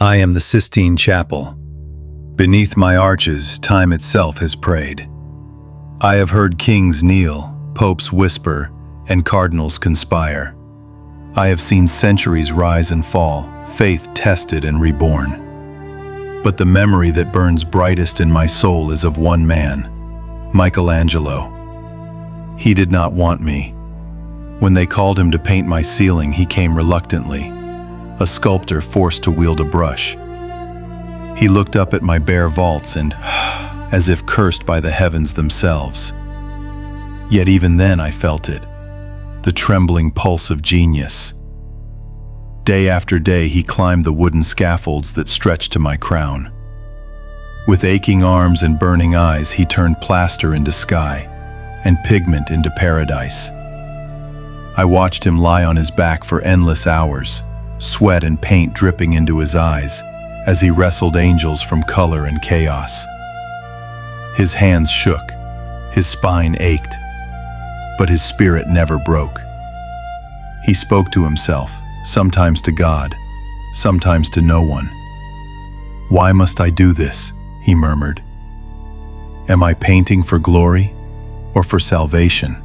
I am the Sistine Chapel. Beneath my arches, time itself has prayed. I have heard kings kneel, popes whisper, and cardinals conspire. I have seen centuries rise and fall, faith tested and reborn. But the memory that burns brightest in my soul is of one man, Michelangelo. He did not want me. When they called him to paint my ceiling, he came reluctantly, a sculptor forced to wield a brush. He looked up at my bare vaults and, as if cursed by the heavens themselves. Yet even then I felt it, the trembling pulse of genius. Day after day he climbed the wooden scaffolds that stretched to my crown. With aching arms and burning eyes, he turned plaster into sky and pigment into paradise. I watched him lie on his back for endless hours, sweat and paint dripping into his eyes as he wrestled angels from color and chaos. His hands shook, his spine ached, but his spirit never broke. He spoke to himself, sometimes to God, sometimes to no one. "Why must I do this?" he murmured. "Am I painting for glory or for salvation?"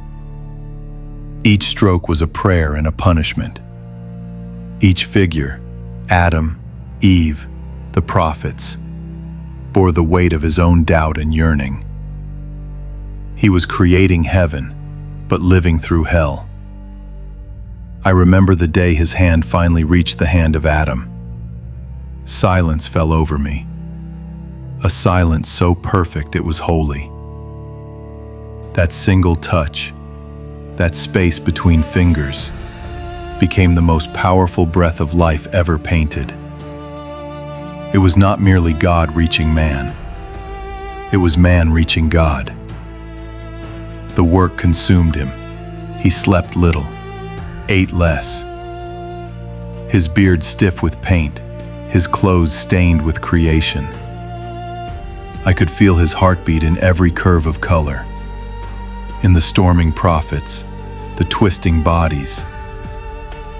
Each stroke was a prayer and a punishment. Each figure, Adam, Eve, the prophets, bore the weight of his own doubt and yearning. He was creating heaven, but living through hell. I remember the day his hand finally reached the hand of Adam. Silence fell over me, a silence so perfect it was holy. That single touch, that space between fingers, became the most powerful breath of life ever painted. It was not merely God reaching man. It was man reaching God. The work consumed him. He slept little, ate less. His beard stiff with paint, his clothes stained with creation. I could feel his heartbeat in every curve of color, in the storming prophets, the twisting bodies,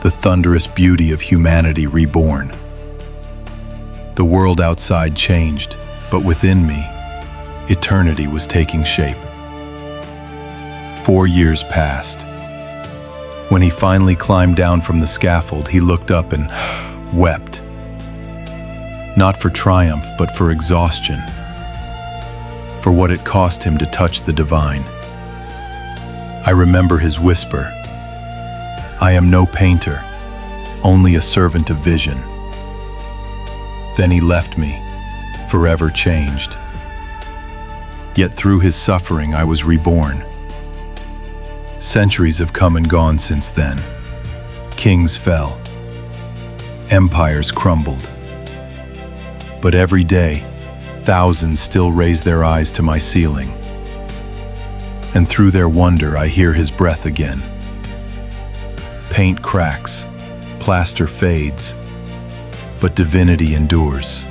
the thunderous beauty of humanity reborn. The world outside changed, but within me, eternity was taking shape. 4 years passed. When he finally climbed down from the scaffold, he looked up and wept. Not for triumph, but for exhaustion, for what it cost him to touch the divine. I remember his whisper, "I am no painter, only a servant of vision." Then he left me, forever changed. Yet through his suffering I was reborn. Centuries have come and gone since then. Kings fell, empires crumbled. But every day, thousands still raise their eyes to my ceiling. And through their wonder I hear his breath again. Paint cracks, plaster fades, but divinity endures.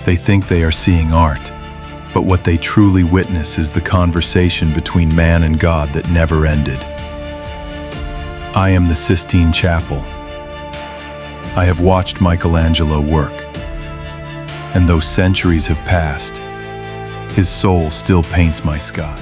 They think they are seeing art, but what they truly witness is the conversation between man and God that never ended. I am the Sistine Chapel. I have watched Michelangelo work, and though centuries have passed, his soul still paints my sky.